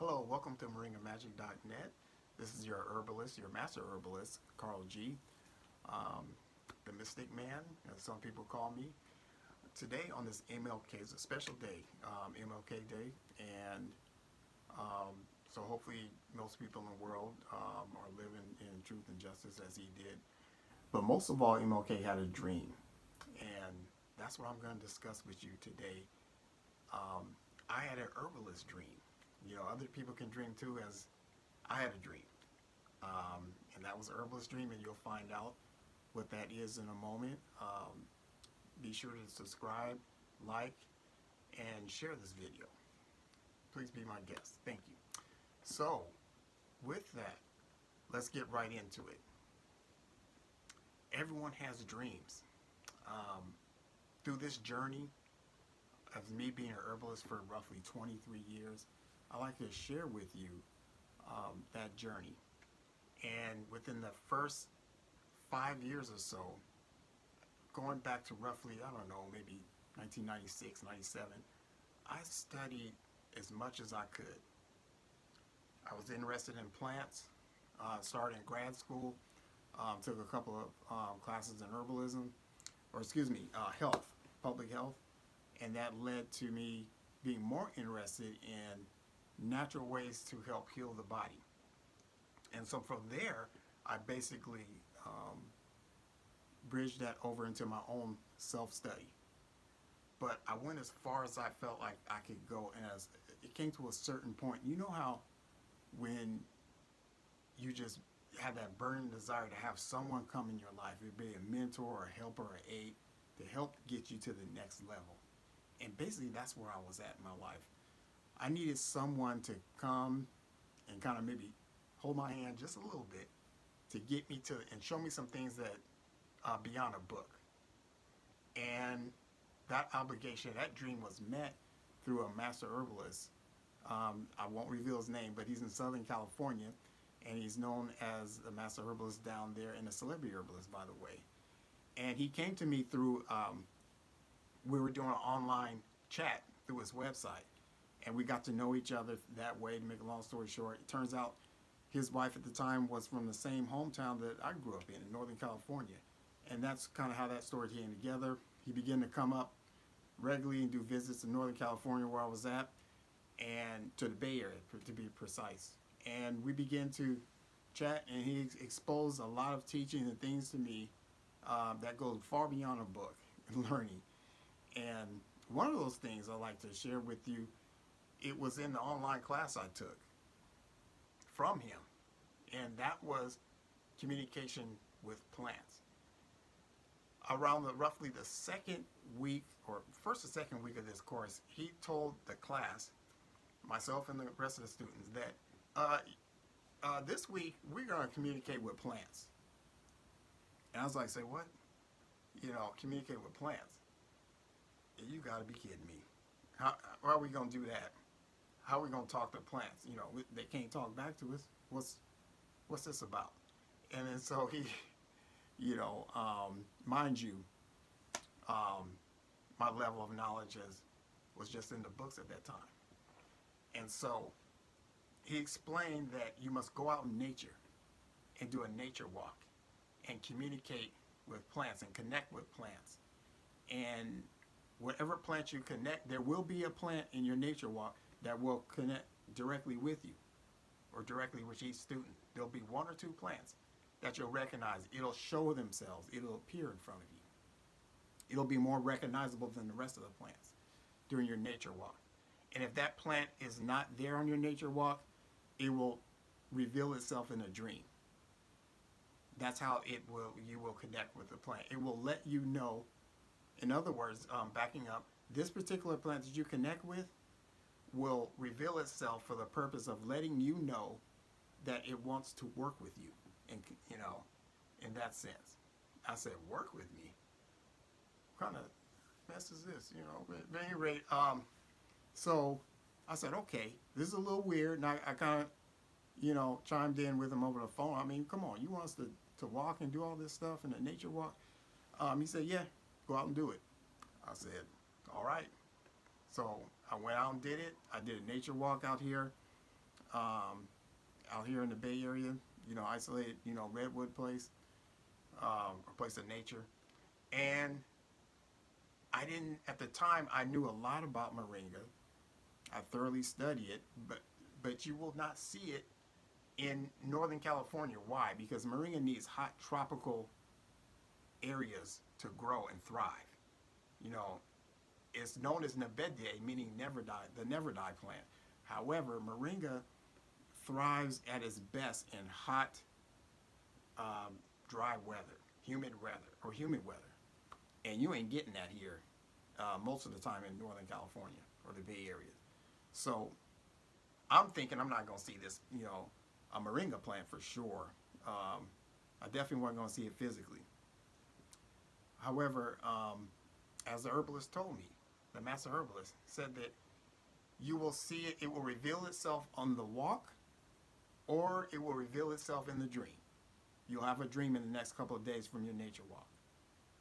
Hello, welcome to MORINGAMAGIC.net. This is your herbalist, your master herbalist, Carl G. Um, the Mystic Man, as some people call me. Today on this MLK, it's a special day, MLK Day, and um, so hopefully most people in the world are living in truth and justice as he did. But most of all, MLK had a dream, and that's what I'm going to discuss with you today. Um, I had an herbalist dream. You know, other people can dream too, as I had a dream. And that was an herbalist dream, and you'll find out what that is in a moment. Be sure to subscribe, like, and share this video. Please be my guest. Thank you. So, with that, let's get right into it. Everyone has dreams. Through this journey of me being an herbalist for roughly 23 years, I like to share with you that journey. And within the first 5 years or so, going back to roughly, I don't know, maybe 1996, 97, I studied as much as I could. I was interested in plants, started in grad school, took a couple of classes in herbalism, or excuse me, health, public health, and that led to me being more interested in natural ways to help heal the body. And so from there, I basically bridged that over into my own self-study. But I went as far as I felt like I could go, and as it came to a certain point, you know how when you just have that burning desire to have someone come in your life, it be a mentor or a helper or aid, to help get you to the next level. And basically that's where I was at in my life. I needed someone to come and kind of maybe hold my hand just a little bit to get me to and show me some things that beyond a book. And that obligation, that dream was met through a master herbalist. I won't reveal his name, but he's in Southern California, and he's known as the master herbalist down there, and a celebrity herbalist, by the way. And he came to me through, we were doing an online chat through his website, and we got to know each other that way. To make a long story short, it turns out his wife at the time was from the same hometown that I grew up in Northern California. And that's kind of how that story came together. He began to come up regularly and do visits in Northern California where I was at, and to the Bay Area, to be precise. And we began to chat, and he exposed a lot of teaching and things to me that goes far beyond a book and learning. And one of those things I like to share with you, it was in the online class I took from him, and that was communication with plants. Around roughly the second week, or first or second week of this course, he told the class, myself and the rest of the students, that this week we're going to communicate with plants. And I was like, say what? You know, communicate with plants? You got to be kidding me. How are we going to do that? How are we going to talk to plants? You know, they can't talk back to us. What's this about? And then so he, you know, mind you, my level of knowledge was just in the books at that time. And so he explained that you must go out in nature and do a nature walk and communicate with plants and connect with plants. And whatever plant you connect, there will be a plant in your nature walk that will connect directly with you or directly with each student. There'll be one or two plants that you'll recognize. It'll show themselves. It'll appear in front of you. It'll be more recognizable than the rest of the plants during your nature walk. And if that plant is not there on your nature walk, it will reveal itself in a dream. That's how you will connect with the plant. It will let you know, in other words, backing up, this particular plant that you connect with will reveal itself for the purpose of letting you know that it wants to work with you, and you know, in that sense. I said, work with me? What kind of mess is this? You know, but at any rate, so I said, okay, this is a little weird, and I kind of, you know, chimed in with him over the phone. I mean, come on, you want us to walk and do all this stuff in a nature walk? He said, yeah, go out and do it. I said, all right. So I went out and did it. I did a nature walk out here out here in the Bay Area, isolated, redwood place, a place of nature. And I didn't, at the time, I knew a lot about moringa. I thoroughly studied it, but you will not see it in Northern California. Why? Because moringa needs hot tropical areas to grow and thrive. You know, it's known as Nebede, meaning never die, the never die plant. However, moringa thrives at its best in hot, dry weather, humid weather. And you ain't getting that here most of the time in Northern California or the Bay Area. So I'm thinking I'm not going to see this, a moringa plant for sure. I definitely wasn't going to see it physically. However, as the herbalist told me, the master herbalist said that you will see it, it will reveal itself on the walk, or it will reveal itself in the dream. You'll have a dream in the next couple of days from your nature walk.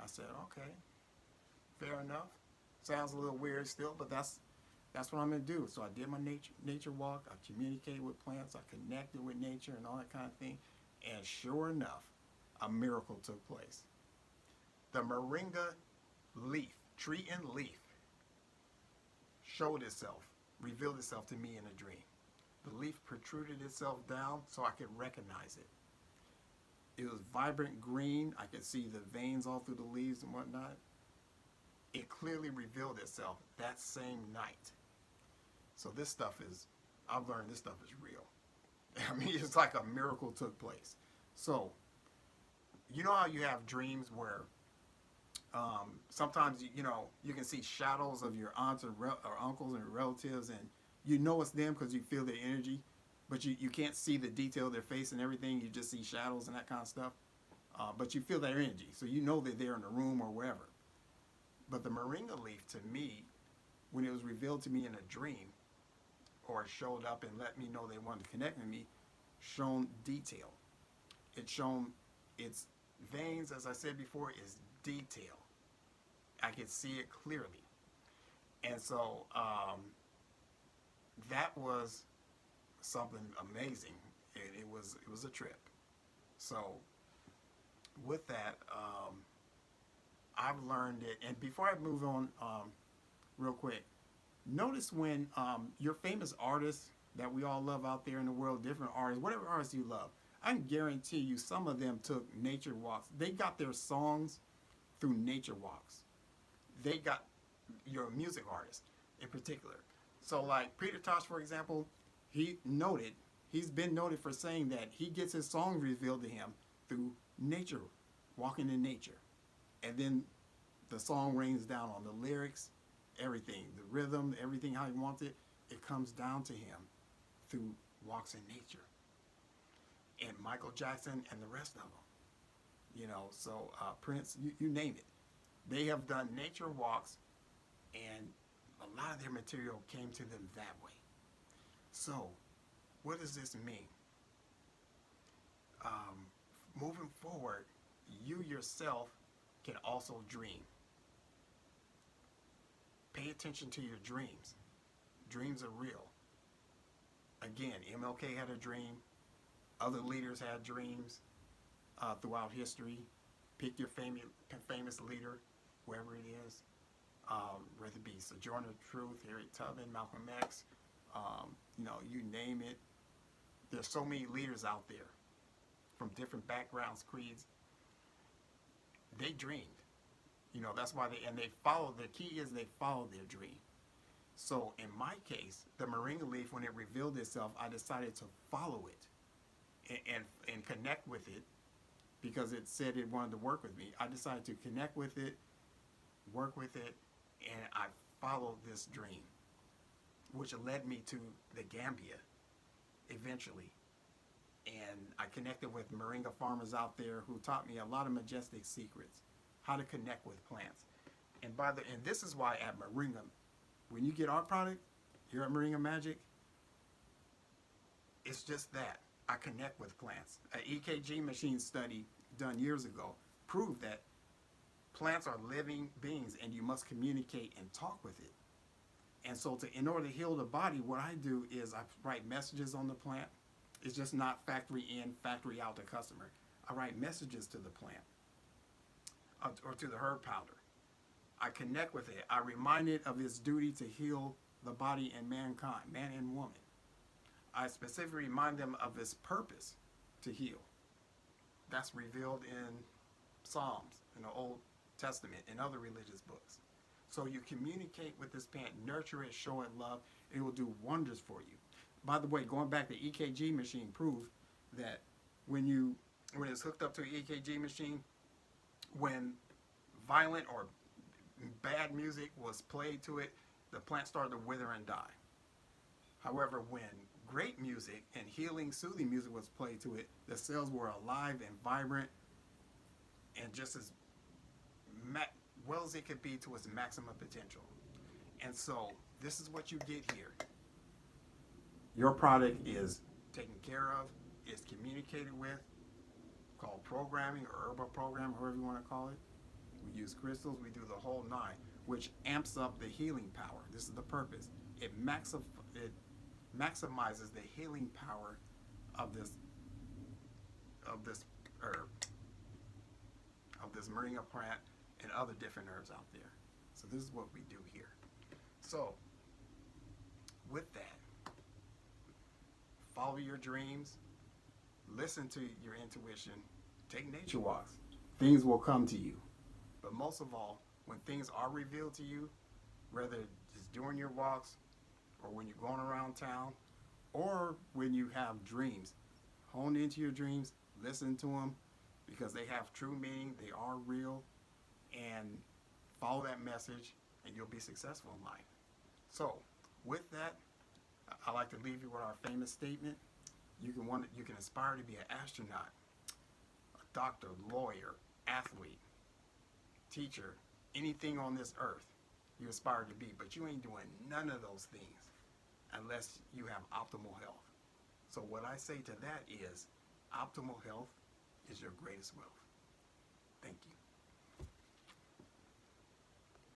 I said, okay, fair enough. Sounds a little weird still, but that's what I'm going to do. So I did my nature walk. I communicated with plants. I connected with nature and all that kind of thing. And sure enough, a miracle took place. The moringa leaf, tree and leaf, showed itself, revealed itself to me in a dream. The leaf protruded itself down so I could recognize it. It was vibrant green. I could see the veins all through the leaves and whatnot. It clearly revealed itself that same night. So this stuff is, I've learned this stuff is real. I mean, it's like a miracle took place. So, you know how you have dreams where sometimes, you can see shadows of your aunts or uncles and relatives, and you know it's them because you feel their energy, but you can't see the detail of their face and everything. You just see shadows and that kind of stuff. But you feel their energy, so you know they're there in the room or wherever. But the moringa leaf, to me, when it was revealed to me in a dream, or showed up and let me know they wanted to connect with me, shown detail. It shown its veins, as I said before, is detail. I could see it clearly. And so that was something amazing. It was a trip. So with that, I've learned it. And before I move on, real quick, notice when your famous artists that we all love out there in the world, different artists, whatever artists you love, I can guarantee you some of them took nature walks. They got their songs through nature walks. They got your music artists in particular. So like Peter Tosh, for example, he's been noted for saying that he gets his songs revealed to him through nature, walking in nature. And then the song rains down on the lyrics, everything, the rhythm, everything how he wants it, it comes down to him through walks in nature. And Michael Jackson and the rest of them. So Prince, you name it. They have done nature walks, and a lot of their material came to them that way. So, what does this mean? Moving forward, you yourself can also dream. Pay attention to your dreams. Dreams are real. Again, MLK had a dream. Other leaders had dreams throughout history. Pick your famous leader, whoever it is, whether it be Sojourner Truth, Harriet Tubman, Malcolm X, you name it. There's so many leaders out there from different backgrounds, creeds. They dreamed. That's why they followed. The key is they followed their dream. So in my case, the moringa leaf, when it revealed itself, I decided to follow it and connect with it because it said it wanted to work with me. I decided to connect with it, work with it, and I followed this dream, which led me to the Gambia eventually. And I connected with moringa farmers out there who taught me a lot of majestic secrets, how to connect with plants. And this is why at Moringa, when you get our product here at Moringa Magic, it's just that. I connect with plants. An EKG machine study done years ago proved that plants are living beings and you must communicate and talk with it. And so in order to heal the body, what I do is I write messages on the plant. It's just not factory in, factory out to customer. I write messages to the plant or to the herb powder. I connect with it. I remind it of its duty to heal the body and mankind, man and woman. I specifically remind them of its purpose to heal. That's revealed in Psalms, in the Old Testament, and other religious books. So you communicate with this plant, nurture it, show it love. It will do wonders for you. By the way, going back, the EKG machine proved that when it's hooked up to an EKG machine, when violent or bad music was played to it, the plant started to wither and die. However, when great music and healing, soothing music was played to it, the cells were alive and vibrant and just as well as it could be to its maximum potential. And so this is what you get here. Your product is taken care of, is communicated with, called programming or herbal programming, however you want to call it. We use crystals, we do the whole nine, which amps up the healing power. This is the purpose. It maximizes the healing power of this herb, of this moringa plant and other different herbs out there. So this is what we do here. So with that, follow your dreams, listen to your intuition, take nature walks. Things will come to you. But most of all, when things are revealed to you, whether just during your walks or when you're going around town or when you have dreams, hone into your dreams, listen to them because they have true meaning, they are real, and follow that message and you'll be successful in life. So with that, I like to leave you with our famous statement. You can aspire to be an astronaut, a doctor, lawyer, athlete, teacher, anything on this earth you aspire to be, but you ain't doing none of those things unless you have optimal health. So what I say to that is optimal health is your greatest wealth. Thank you.